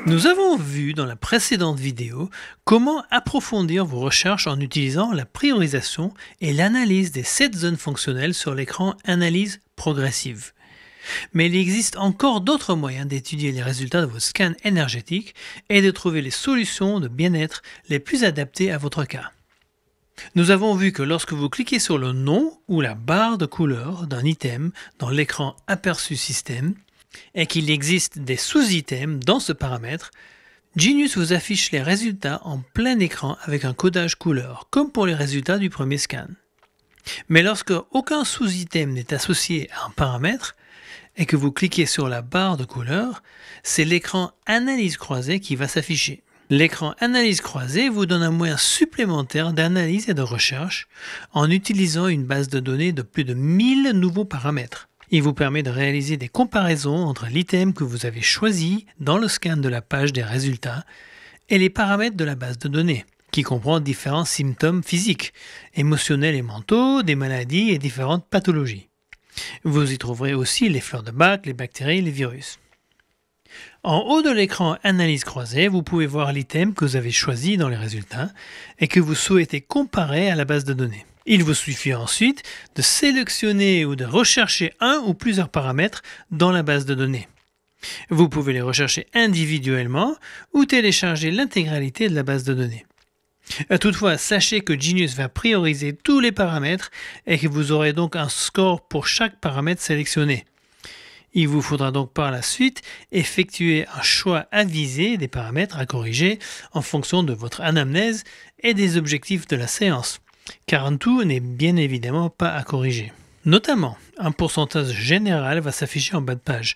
Nous avons vu dans la précédente vidéo comment approfondir vos recherches en utilisant la priorisation et l'analyse des 7 zones fonctionnelles sur l'écran Analyse progressive. Mais il existe encore d'autres moyens d'étudier les résultats de vos scans énergétiques et de trouver les solutions de bien-être les plus adaptées à votre cas. Nous avons vu que lorsque vous cliquez sur le nom ou la barre de couleur d'un item dans l'écran Aperçu système, et qu'il existe des sous-items dans ce paramètre, Genius vous affiche les résultats en plein écran avec un codage couleur, comme pour les résultats du premier scan. Mais lorsque aucun sous-item n'est associé à un paramètre, et que vous cliquez sur la barre de couleur, c'est l'écran Analyse croisée qui va s'afficher. L'écran Analyse croisée vous donne un moyen supplémentaire d'analyse et de recherche en utilisant une base de données de plus de 1000 nouveaux paramètres. Il vous permet de réaliser des comparaisons entre l'item que vous avez choisi dans le scan de la page des résultats et les paramètres de la base de données, qui comprend différents symptômes physiques, émotionnels et mentaux, des maladies et différentes pathologies. Vous y trouverez aussi les fleurs de Bach, les bactéries et les virus. En haut de l'écran Analyse croisée, vous pouvez voir l'item que vous avez choisi dans les résultats et que vous souhaitez comparer à la base de données. Il vous suffit ensuite de sélectionner ou de rechercher un ou plusieurs paramètres dans la base de données. Vous pouvez les rechercher individuellement ou télécharger l'intégralité de la base de données. Toutefois, sachez que Genius va prioriser tous les paramètres et que vous aurez donc un score pour chaque paramètre sélectionné. Il vous faudra donc par la suite effectuer un choix avisé des paramètres à corriger en fonction de votre anamnèse et des objectifs de la séance, car tout n'est bien évidemment pas à corriger. Notamment, un pourcentage général va s'afficher en bas de page,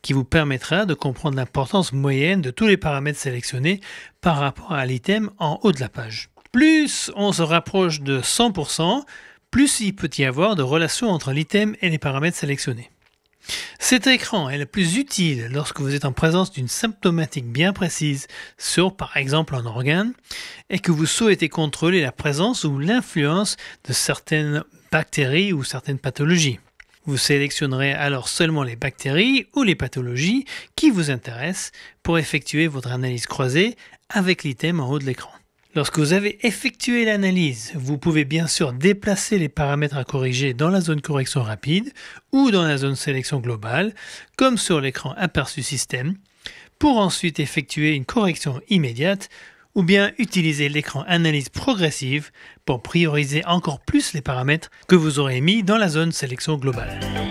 qui vous permettra de comprendre l'importance moyenne de tous les paramètres sélectionnés par rapport à l'item en haut de la page. Plus on se rapproche de 100%, plus il peut y avoir de relations entre l'item et les paramètres sélectionnés. Cet écran est le plus utile lorsque vous êtes en présence d'une symptomatique bien précise sur, par exemple, un organe et que vous souhaitez contrôler la présence ou l'influence de certaines bactéries ou certaines pathologies. Vous sélectionnerez alors seulement les bactéries ou les pathologies qui vous intéressent pour effectuer votre analyse croisée avec l'item en haut de l'écran. Lorsque vous avez effectué l'analyse, vous pouvez bien sûr déplacer les paramètres à corriger dans la zone correction rapide ou dans la zone sélection globale, comme sur l'écran Aperçu système, pour ensuite effectuer une correction immédiate ou bien utiliser l'écran Analyse progressive pour prioriser encore plus les paramètres que vous aurez mis dans la zone sélection globale.